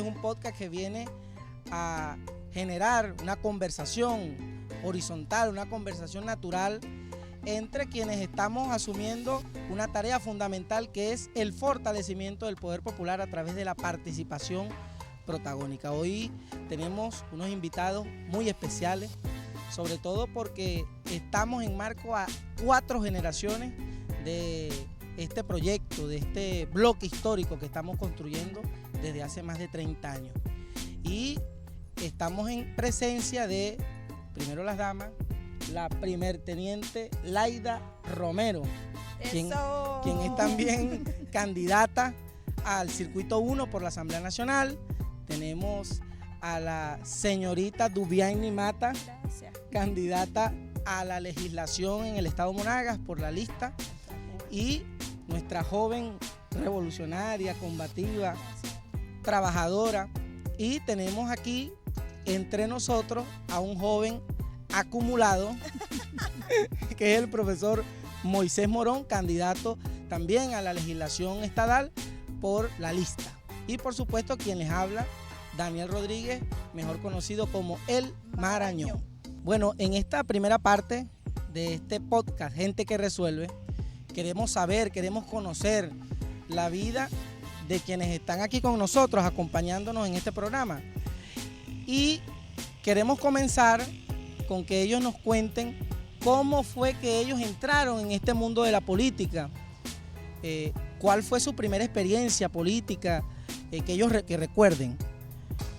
Este es un podcast que viene a generar una conversación horizontal, una conversación natural entre quienes estamos asumiendo una tarea fundamental que es el fortalecimiento del poder popular a través de la participación protagónica. Hoy tenemos unos invitados muy especiales, sobre todo porque estamos en marco a 4 generaciones de este proyecto, de este bloque histórico que estamos construyendo desde hace más de 30 años. Y estamos en presencia de, primero las damas, la primer teniente Laida Romero, quien es también candidata al Circuito 1 por la Asamblea Nacional. Tenemos a la señorita Dubiaini Mata, candidata a la legislación en el Estado Monagas por la lista, y nuestra joven revolucionaria, combativa, trabajadora, y tenemos aquí entre nosotros a un joven acumulado que es el profesor Moisés Morón, candidato también a la legislación estatal por la lista, y por supuesto quien les habla, Daniel Rodríguez, mejor conocido como El Marañón. Bueno, en esta primera parte de este podcast, Gente que Resuelve, queremos saber, queremos conocer la vida de quienes están aquí con nosotros, acompañándonos en este programa. Y queremos comenzar con que ellos nos cuenten cómo fue que ellos entraron en este mundo de la política, cuál fue su primera experiencia política, que ellos que recuerden.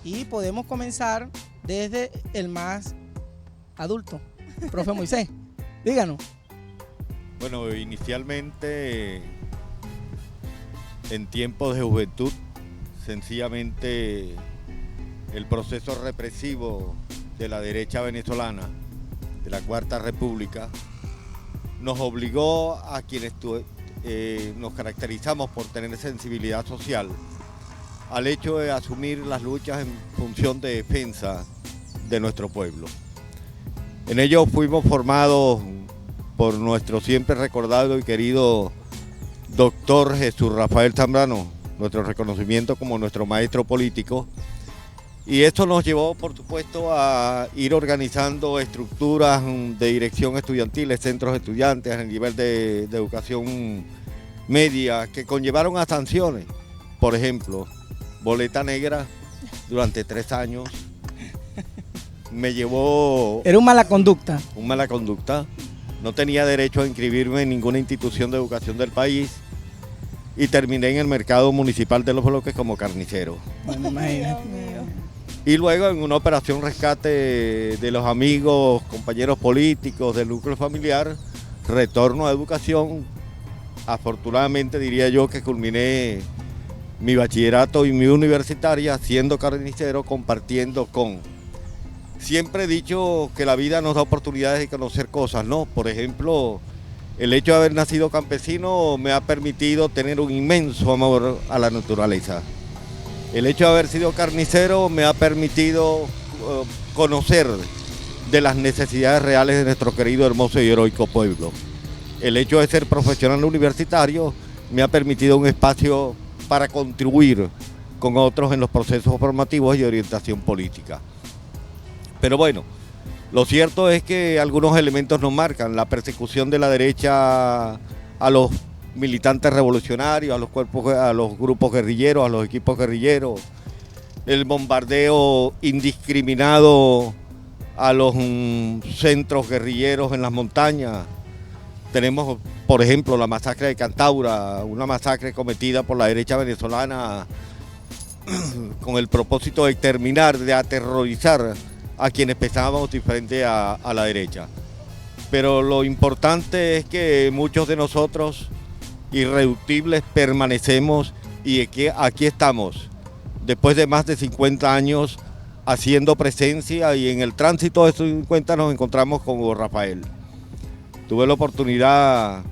Y podemos comenzar desde el más adulto, profe Moisés, díganos. Bueno, inicialmente en tiempos de juventud, sencillamente el proceso represivo de la derecha venezolana, de la Cuarta República, nos obligó a quienes nos caracterizamos por tener sensibilidad social al hecho de asumir las luchas en función de defensa de nuestro pueblo. En ello fuimos formados por nuestro siempre recordado y querido doctor Jesús Rafael Zambrano, nuestro reconocimiento como nuestro maestro político, y esto nos llevó, por supuesto, a ir organizando estructuras de dirección estudiantil, centros de estudiantes a nivel de educación media, que conllevaron a sanciones. Por ejemplo, boleta negra durante 3 años me llevó... Era un mala conducta. Un mala conducta. No tenía derecho a inscribirme en ninguna institución de educación del país y terminé en el mercado municipal de Los Bloques como carnicero. Bueno, imagínate. Y luego en una operación rescate de los amigos, compañeros políticos, del núcleo familiar, retorno a educación. Afortunadamente diría yo que culminé mi bachillerato y mi universitaria siendo carnicero, compartiendo con... Siempre he dicho que la vida nos da oportunidades de conocer cosas, ¿no? Por ejemplo, el hecho de haber nacido campesino me ha permitido tener un inmenso amor a la naturaleza. El hecho de haber sido carnicero me ha permitido conocer de las necesidades reales de nuestro querido, hermoso y heroico pueblo. El hecho de ser profesional universitario me ha permitido un espacio para contribuir con otros en los procesos formativos y de orientación política. Pero bueno, lo cierto es que algunos elementos nos marcan: la persecución de la derecha a los militantes revolucionarios, a los grupos guerrilleros, a los equipos guerrilleros, el bombardeo indiscriminado a los centros guerrilleros en las montañas. Tenemos, por ejemplo, la masacre de Cantaura, una masacre cometida por la derecha venezolana con el propósito de terminar, de aterrorizar a quienes pensábamos diferente a la derecha. Pero lo importante es que muchos de nosotros, irreductibles, permanecemos y aquí estamos, después de más de 50 años, haciendo presencia, y en el tránsito de estos 50 nos encontramos con Hugo Rafael. Tuve la oportunidad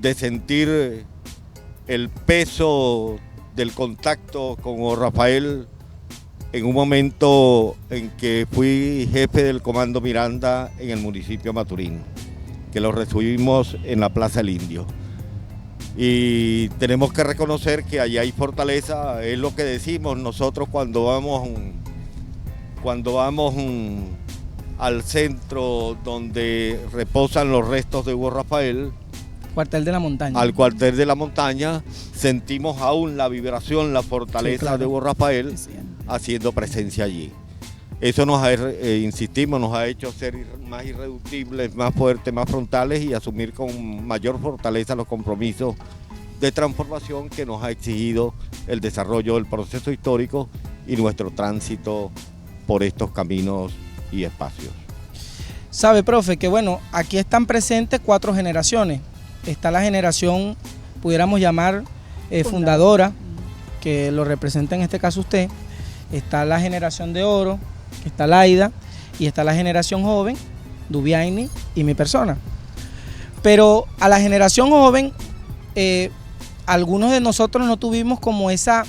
de sentir el peso del contacto con Hugo Rafael en un momento en que fui jefe del Comando Miranda en el municipio de Maturín, que lo recibimos en la Plaza del Indio. y tenemos que reconocer que allí hay fortaleza. Es lo que decimos nosotros cuando vamos al centro donde reposan los restos de Hugo Rafael, Cuartel de la Montaña. Al cuartel de la montaña, sentimos aún la vibración, la fortaleza, sí, claro, de Hugo Rafael, sí, haciendo presencia allí. Eso nos ha, insistimos, nos ha hecho ser más irreductibles, más fuertes, más frontales y asumir con mayor fortaleza los compromisos de transformación que nos ha exigido el desarrollo del proceso histórico y nuestro tránsito por estos caminos y espacios. Sabe, profe, que bueno, aquí están presentes 4 generaciones. Está la generación, pudiéramos llamar fundadora, que lo representa en este caso usted. Está la generación de oro, que está Laida, y está la generación joven, Dubiaini y mi persona. Pero a la generación joven, algunos de nosotros no tuvimos como esa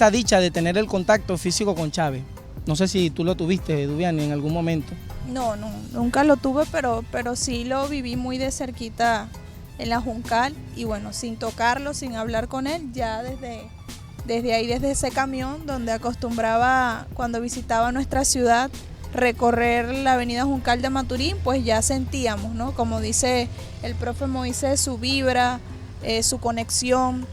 dicha de tener el contacto físico con Chávez. No sé si tú lo tuviste, Dubiaini, en algún momento. No, nunca lo tuve, pero sí lo viví muy de cerquita en la Juncal, y bueno, sin tocarlo, sin hablar con él, ya desde ahí, desde ese camión donde acostumbraba, cuando visitaba nuestra ciudad, recorrer la avenida Juncal de Maturín, pues ya sentíamos, ¿no? Como dice el profe Moisés, su vibra, su conexión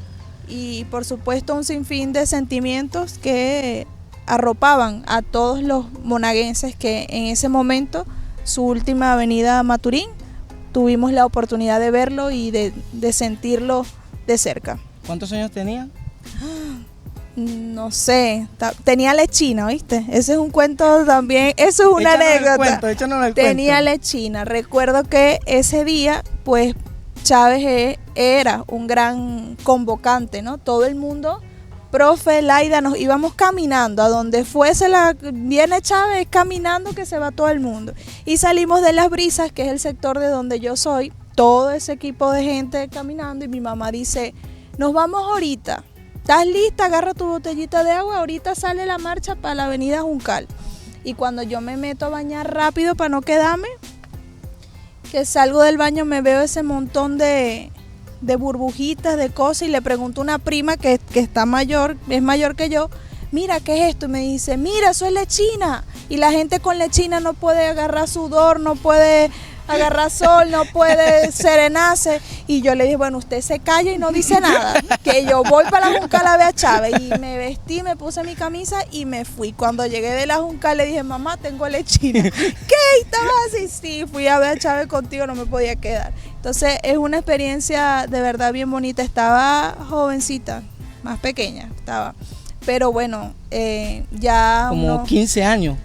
y por supuesto un sinfín de sentimientos que arropaban a todos los monaguenses que en ese momento, su última avenida Maturín, tuvimos la oportunidad de verlo y de sentirlo de cerca. ¿Cuántos años tenía? No sé, tenía lechina, ¿viste? Ese es un cuento también, eso es una anécdota. Tenía lechina. Recuerdo que ese día, pues, Chávez era un gran convocante, ¿no? Todo el mundo, profe, Laida, nos íbamos caminando, a donde fuese viene Chávez, caminando que se va todo el mundo. Y salimos de Las Brisas, que es el sector de donde yo soy, todo ese equipo de gente caminando, y mi mamá dice, nos vamos ahorita. ¿Estás lista? Agarra tu botellita de agua, ahorita sale la marcha para la avenida Juncal. Y cuando yo me meto a bañar rápido para no quedarme, que salgo del baño me veo ese montón de burbujitas, de cosas, y le pregunto a una prima que está mayor, es mayor que yo, mira, ¿qué es esto? Y me dice, mira, eso es lechina. Y la gente con lechina no puede agarrar sudor, no puede agarrar sol, no puede serenarse. Y yo le dije, bueno, usted se calla y no dice nada, que yo voy para la Juncal a ver a Chávez. Y me vestí, me puse mi camisa y me fui. Cuando llegué de la Juncal le dije, mamá, tengo lechina. ¿Qué? ¿Estabas así? Sí, fui a ver a Chávez contigo, no me podía quedar. Entonces es una experiencia de verdad bien bonita. Estaba jovencita, más pequeña estaba. Pero bueno, ya... Como 15 años,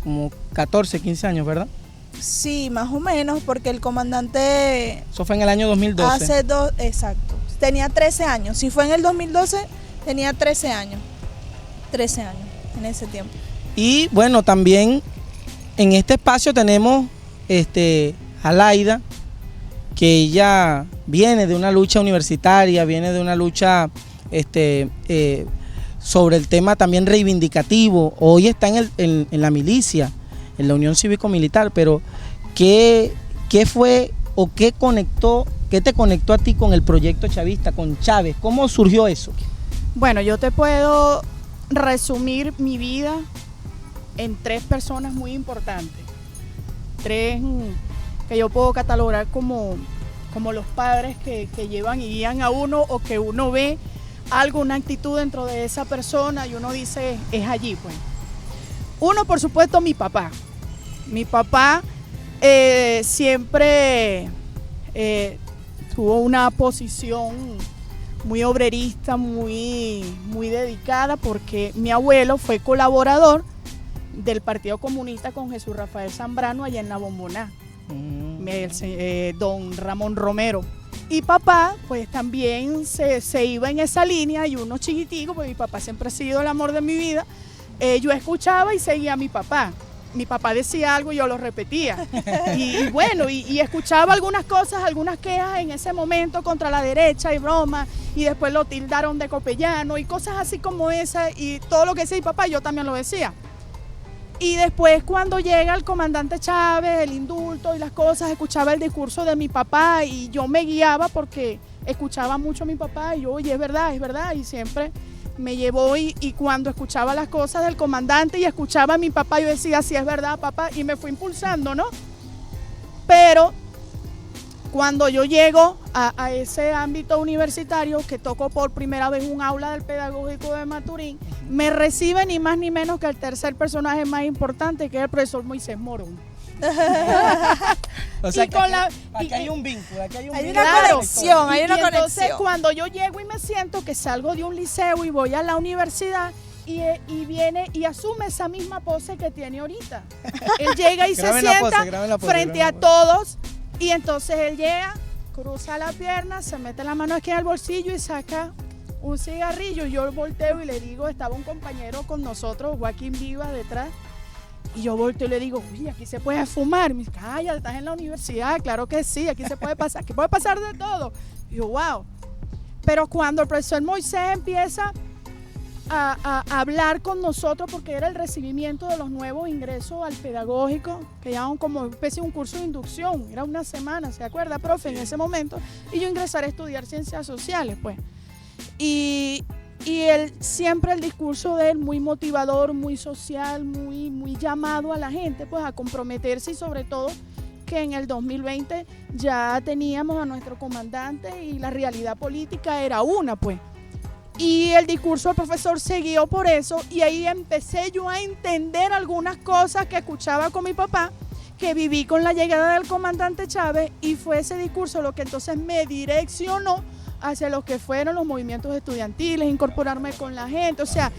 como 14, 15 años, ¿verdad? Sí, más o menos, porque el comandante... Eso fue en el año 2012. Exacto. Tenía 13 años. Si fue en el 2012, tenía 13 años. 13 años en ese tiempo. Y bueno, también en este espacio tenemos a Laida, que ella viene de una lucha universitaria, viene de una lucha sobre el tema también reivindicativo. Hoy está en la milicia, en la Unión Cívico-Militar, pero ¿qué fue o qué te conectó a ti con el proyecto chavista, con Chávez? ¿Cómo surgió eso? Bueno, yo te puedo resumir mi vida en 3 personas muy importantes, 3 que yo puedo catalogar como los padres que llevan y guían a uno, o que uno ve algo, una actitud dentro de esa persona y uno dice, es allí, pues. Uno, por supuesto, mi papá. Mi papá siempre tuvo una posición muy obrerista, muy dedicada, porque mi abuelo fue colaborador del Partido Comunista con Jesús Rafael Zambrano allá en La Bomboná, don Ramón Romero. Y papá, pues también se iba en esa línea, y uno chiquitico, pues mi papá siempre ha sido el amor de mi vida. Yo escuchaba y seguía a mi papá. Mi papá decía algo y yo lo repetía. Y bueno, y escuchaba algunas cosas, algunas quejas en ese momento contra la derecha y broma, y después lo tildaron de copellano y cosas así como esa, y todo lo que decía mi papá yo también lo decía. Y después, cuando llega el comandante Chávez, el indulto y las cosas, escuchaba el discurso de mi papá y yo me guiaba porque escuchaba mucho a mi papá y yo, oye, es verdad, y siempre me llevó y cuando escuchaba las cosas del comandante y escuchaba a mi papá, yo decía, sí, es verdad, papá, y me fui impulsando, ¿no? Pero cuando yo llego a ese ámbito universitario, que toco por primera vez un aula del Pedagógico de Maturín, me recibe ni más ni menos que el tercer personaje más importante, que es el profesor Moisés Morón. O sea, que aquí hay un vínculo, hay una conexión, hay una conexión. Entonces, cuando yo llego y me siento que salgo de un liceo y voy a la universidad, y viene y asume esa misma pose que tiene ahorita. Él llega y se sienta frente a todos, y entonces él llega, cruza la pierna, se mete la mano aquí en el bolsillo y saca un cigarrillo. Yo volteo y le digo, estaba un compañero con nosotros, Joaquín Viva, detrás, y yo volteo y le digo, uy, aquí se puede fumar. Y me dice, cállate, estás en la universidad, claro que sí, aquí se puede pasar, aquí puede pasar de todo. Y yo, wow. Pero cuando el profesor Moisés empieza a hablar con nosotros, porque era el recibimiento de los nuevos ingresos al pedagógico, que llaman como especie de un curso de inducción, era una semana, ¿se acuerda, profe? En ese momento, y yo ingresaré a estudiar ciencias sociales, pues. Y él, siempre el discurso de él, muy motivador, muy social, muy llamado a la gente, pues, a comprometerse, y sobre todo que en el 2020 ya teníamos a nuestro comandante y la realidad política era una, pues. Y el discurso del profesor se guió por eso, y ahí empecé yo a entender algunas cosas que escuchaba con mi papá, que viví con la llegada del comandante Chávez, y fue ese discurso lo que entonces me direccionó hacia lo que fueron los movimientos estudiantiles, incorporarme con la gente, o sea,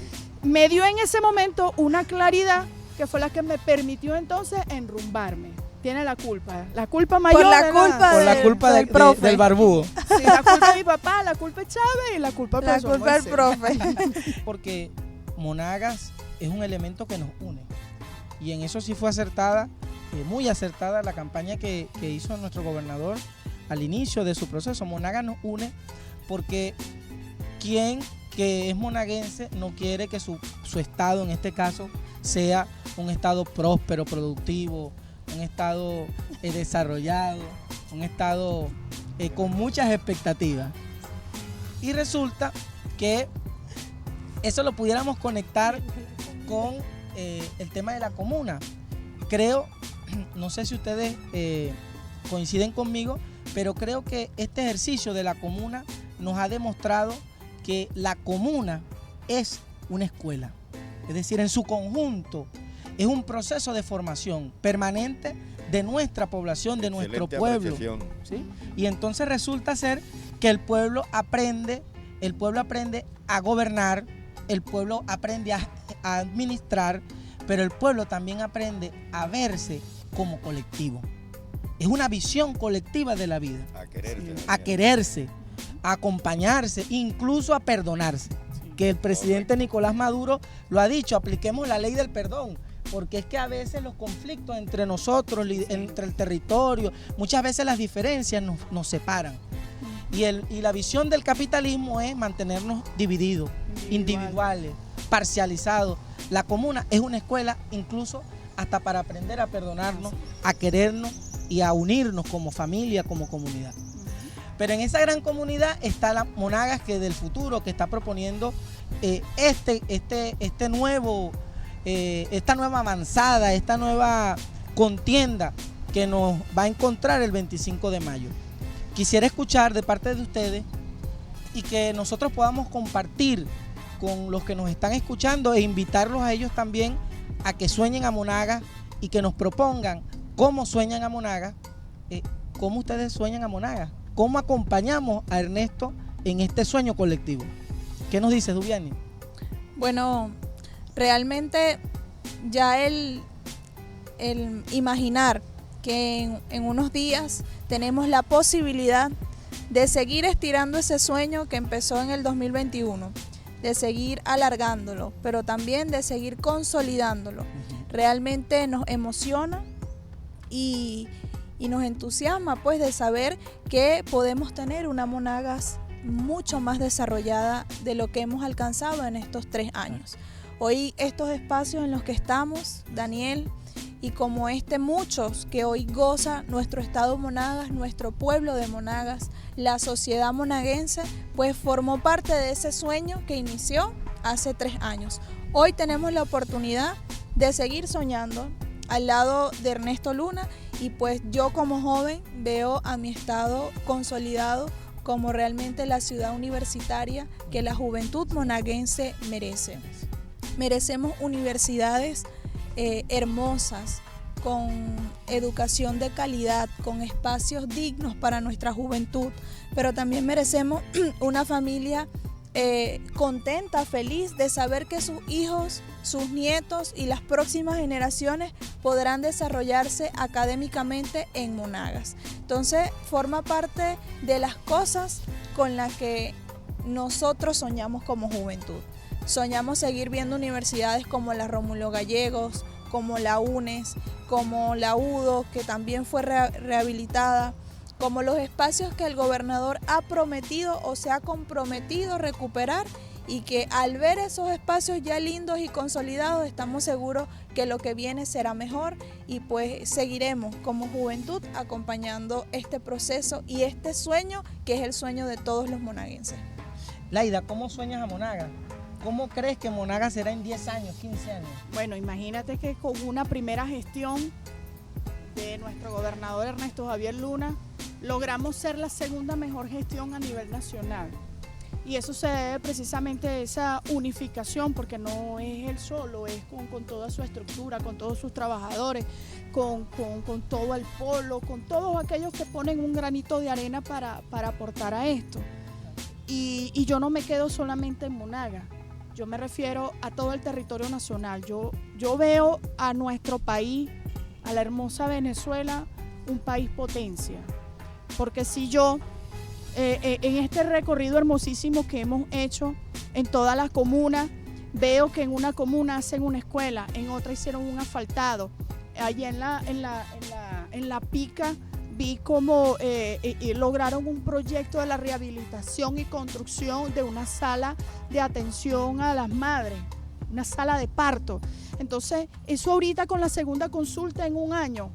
me dio en ese momento una claridad que fue la que me permitió entonces enrumbarme. Tiene la culpa mayor por la culpa del barbudo. Sí, la culpa de mi papá, la culpa de Chávez y la culpa del profe. Porque Monagas es un elemento que nos une, y en eso sí fue acertada, muy acertada la campaña que hizo nuestro gobernador al inicio de su proceso. Monagas nos une porque quien que es monaguense no quiere que su estado, en este caso, sea un estado próspero, productivo, un estado desarrollado, un estado con muchas expectativas. Y resulta que eso lo pudiéramos conectar con el tema de la comuna. Creo, no sé si ustedes coinciden conmigo, pero creo que este ejercicio de la comuna nos ha demostrado que la comuna es una escuela. Es decir, en su conjunto es un proceso de formación permanente de nuestra población, de nuestro pueblo. ¿Sí? Y entonces resulta ser que el pueblo aprende a gobernar, el pueblo aprende a administrar, pero el pueblo también aprende a verse como colectivo. Es una visión colectiva de la vida. A quererse, a acompañarse, incluso a perdonarse. Que el presidente Nicolás Maduro lo ha dicho, apliquemos la ley del perdón, porque es que a veces los conflictos entre nosotros, entre el territorio, muchas veces las diferencias nos separan. Y la visión del capitalismo es mantenernos divididos, individuales, parcializados. La comuna es una escuela incluso hasta para aprender a perdonarnos, a querernos y a unirnos como familia, como comunidad. Pero en esa gran comunidad está la Monagas que del futuro, que está proponiendo esta nueva avanzada, esta nueva contienda que nos va a encontrar el 25 de mayo. Quisiera escuchar de parte de ustedes y que nosotros podamos compartir con los que nos están escuchando e invitarlos a ellos también a que sueñen a Monagas y que nos propongan cómo sueñan a Monagas, cómo ustedes sueñan a Monagas, cómo acompañamos a Ernesto en este sueño colectivo. ¿Qué nos dices, Dubiani? Bueno, realmente ya el imaginar que en unos días tenemos la posibilidad de seguir estirando ese sueño que empezó en el 2021, de seguir alargándolo, pero también de seguir consolidándolo. Realmente nos emociona y nos entusiasma, pues, de saber que podemos tener una Monagas mucho más desarrollada de lo que hemos alcanzado en estos 3 años. Hoy estos espacios en los que estamos, Daniel, y como muchos que hoy goza nuestro estado Monagas, nuestro pueblo de Monagas, la sociedad monaguense pues formó parte de ese sueño que inició hace 3 años. Hoy tenemos la oportunidad de seguir soñando al lado de Ernesto Luna y pues yo como joven veo a mi estado consolidado como realmente la ciudad universitaria que la juventud monaguense merece. Merecemos universidades hermosas, con educación de calidad, con espacios dignos para nuestra juventud, pero también merecemos una familia contenta, feliz de saber que sus hijos, sus nietos y las próximas generaciones podrán desarrollarse académicamente en Monagas. Entonces forma parte de las cosas con las que nosotros soñamos como juventud. Soñamos seguir viendo universidades como la Rómulo Gallegos, como la UNES, como la UDO, que también fue rehabilitada, como los espacios que el gobernador ha prometido o se ha comprometido recuperar, y que al ver esos espacios ya lindos y consolidados estamos seguros que lo que viene será mejor y pues seguiremos como juventud acompañando este proceso y este sueño que es el sueño de todos los monaguenses. Laida, ¿cómo sueñas a Monagas? ¿Cómo crees que Monagas será en 10 años, 15 años? Bueno, imagínate que con una primera gestión de nuestro gobernador Ernesto Javier Luna logramos ser la segunda mejor gestión a nivel nacional. Y eso se debe precisamente a esa unificación, porque no es él solo, es con toda su estructura, con todos sus trabajadores, con todo el polo, con todos aquellos que ponen un granito de arena para aportar a esto. Y yo no me quedo solamente en Monagas, yo me refiero a todo el territorio nacional. Yo veo a nuestro país, a la hermosa Venezuela, un país potencia, porque si yo... en este recorrido hermosísimo que hemos hecho en todas las comunas, veo que en una comuna hacen una escuela, en otra hicieron un asfaltado. Allá en la Pica vi cómo lograron un proyecto de la rehabilitación y construcción de una sala de atención a las madres, una sala de parto. Entonces, eso ahorita con la segunda consulta en un año,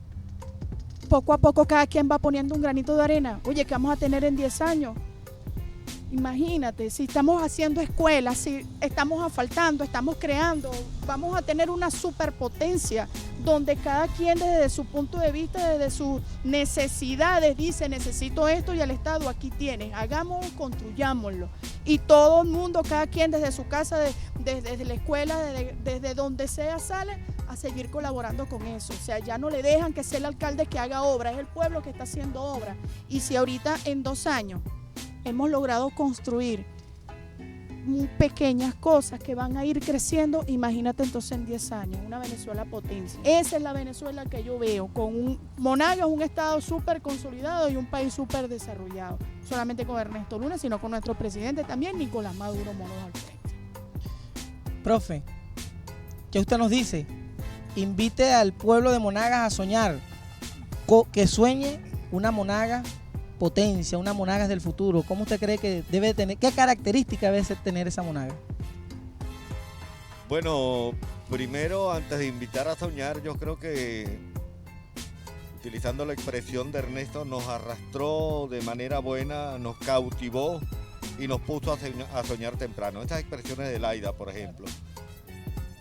poco a poco cada quien va poniendo un granito de arena. Oye, ¿qué vamos a tener en 10 años? Imagínate, si estamos haciendo escuelas, si estamos asfaltando, estamos creando, vamos a tener una superpotencia donde cada quien desde su punto de vista, desde sus necesidades, dice, necesito esto y el Estado aquí tiene, hagámoslo, construyámoslo. Y todo el mundo, cada quien desde su casa, desde la escuela, desde donde sea sale, a seguir colaborando con eso. O sea, ya no le dejan que sea el alcalde que haga obra, es el pueblo que está haciendo obra. Y si ahorita en 2 años hemos logrado construir pequeñas cosas que van a ir creciendo, imagínate entonces en 10 años, una Venezuela potencia. Esa es la Venezuela que yo veo, con Monagas, un estado súper consolidado y un país súper desarrollado. No solamente con Ernesto Luna, sino con nuestro presidente también, Nicolás Maduro Moros al frente. Profe, ¿qué usted nos dice? Invite al pueblo de Monagas a soñar, que sueñe una Monagas potencia, una Monagas del futuro. ¿Cómo usted cree que debe tener, qué características debe tener esa Monagas? Bueno, primero, antes de invitar a soñar, yo creo que, utilizando la expresión de Ernesto, nos arrastró de manera buena, nos cautivó y nos puso a soñar temprano. Estas expresiones de Laida, por ejemplo.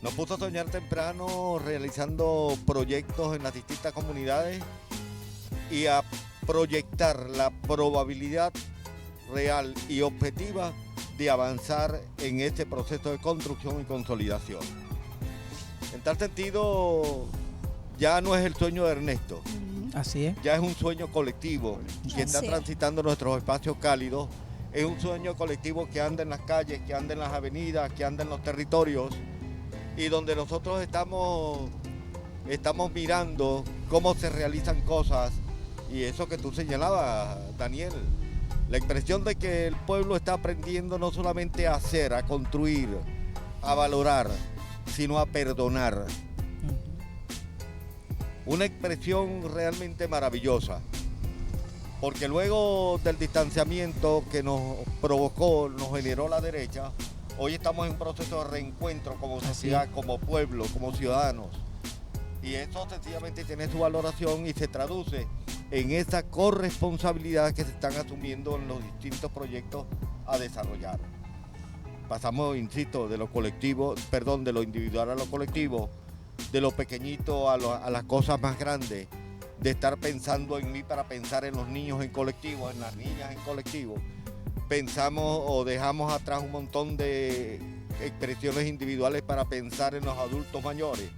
Nos puso a soñar temprano realizando proyectos en las distintas comunidades y a proyectar la probabilidad real y objetiva de avanzar en este proceso de construcción y consolidación. En tal sentido, ya no es el sueño de Ernesto. Así es. Ya es un sueño colectivo que está transitando nuestros espacios cálidos. Es un sueño colectivo que anda en las calles, que anda en las avenidas, que anda en los territorios, y donde nosotros estamos mirando cómo se realizan cosas. Y eso que tú señalabas, Daniel, la expresión de que el pueblo está aprendiendo no solamente a hacer, a construir, a valorar, sino a perdonar. Una expresión realmente maravillosa, porque luego del distanciamiento que nos provocó, nos generó la derecha, hoy estamos en un proceso de reencuentro como sociedad, como pueblo, como ciudadanos. Y eso sencillamente tiene su valoración y se traduce en esa corresponsabilidad que se están asumiendo en los distintos proyectos a desarrollar. Pasamos, insisto, de lo colectivo, de lo individual a lo colectivo, de lo pequeñito a las cosas más grandes, de estar pensando en mí para pensar en los niños en colectivo, en las niñas en colectivo. Pensamos o dejamos atrás un montón de expresiones individuales para pensar en los adultos mayores,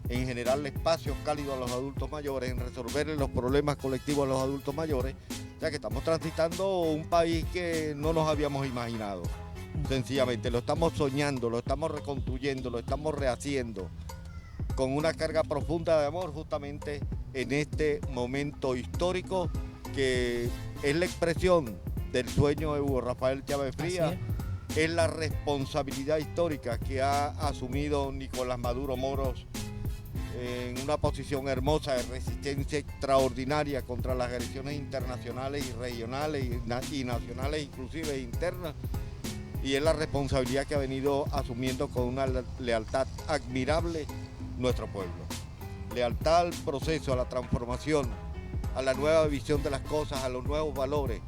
en generar espacios cálidos a los adultos mayores, en resolver los problemas colectivos a los adultos mayores. O sea que estamos transitando un país que no nos habíamos imaginado. Sencillamente lo estamos soñando, lo estamos reconstruyendo, lo estamos rehaciendo con una carga profunda de amor justamente en este momento histórico que es la expresión del sueño de Hugo Rafael Chávez Frías, es la responsabilidad histórica que ha asumido Nicolás Maduro Moros en una posición hermosa de resistencia extraordinaria contra las agresiones internacionales y regionales y nacionales, inclusive internas, y es la responsabilidad que ha venido asumiendo con una lealtad admirable nuestro pueblo. Lealtad al proceso, a la transformación, a la nueva visión de las cosas, a los nuevos valores,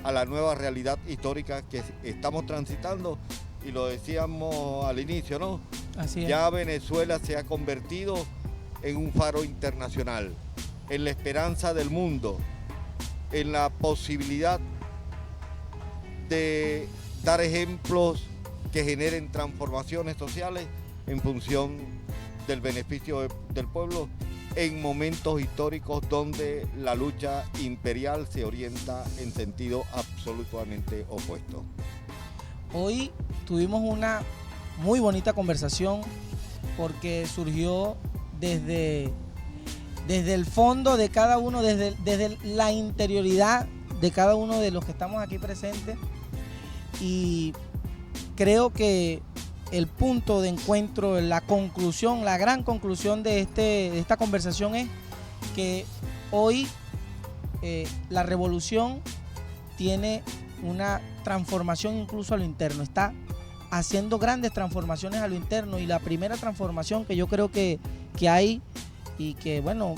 a la nueva realidad histórica que estamos transitando, y lo decíamos al inicio, ¿no? Así es. Ya Venezuela se ha convertido en un faro internacional, en la esperanza del mundo, en la posibilidad de dar ejemplos que generen transformaciones sociales en función del beneficio del pueblo en momentos históricos donde la lucha imperial se orienta en sentido absolutamente opuesto. Hoy tuvimos una muy bonita conversación porque surgió desde el fondo de cada uno, desde la interioridad de cada uno de los que estamos aquí presentes, y creo que el punto de encuentro, la conclusión, la gran conclusión de esta conversación es que hoy la revolución tiene una transformación incluso a lo interno, está haciendo grandes transformaciones a lo interno, y la primera transformación que yo creo que hay y que bueno,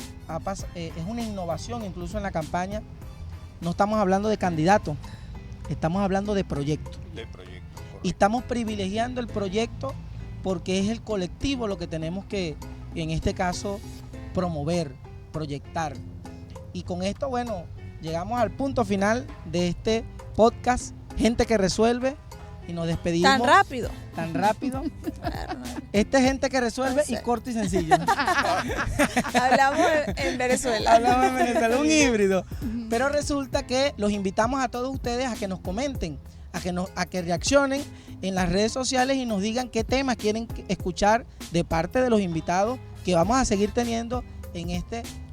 es una innovación incluso en la campaña. No estamos hablando de candidatos, estamos hablando de proyectos. Y estamos privilegiando el proyecto porque es el colectivo lo que tenemos que, en este caso, promover, proyectar. Y con esto, bueno, llegamos al punto final de este podcast, Gente que Resuelve, y nos despedimos. Tan rápido. Este es Gente que Resuelve, y corto y sencillo. Hablamos en Venezuela. Un híbrido. Pero resulta que los invitamos a todos ustedes a que nos comenten, a que reaccionen en las redes sociales y nos digan qué temas quieren escuchar de parte de los invitados que vamos a seguir teniendo en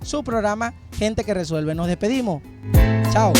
su programa Gente que Resuelve. Nos despedimos. Chao.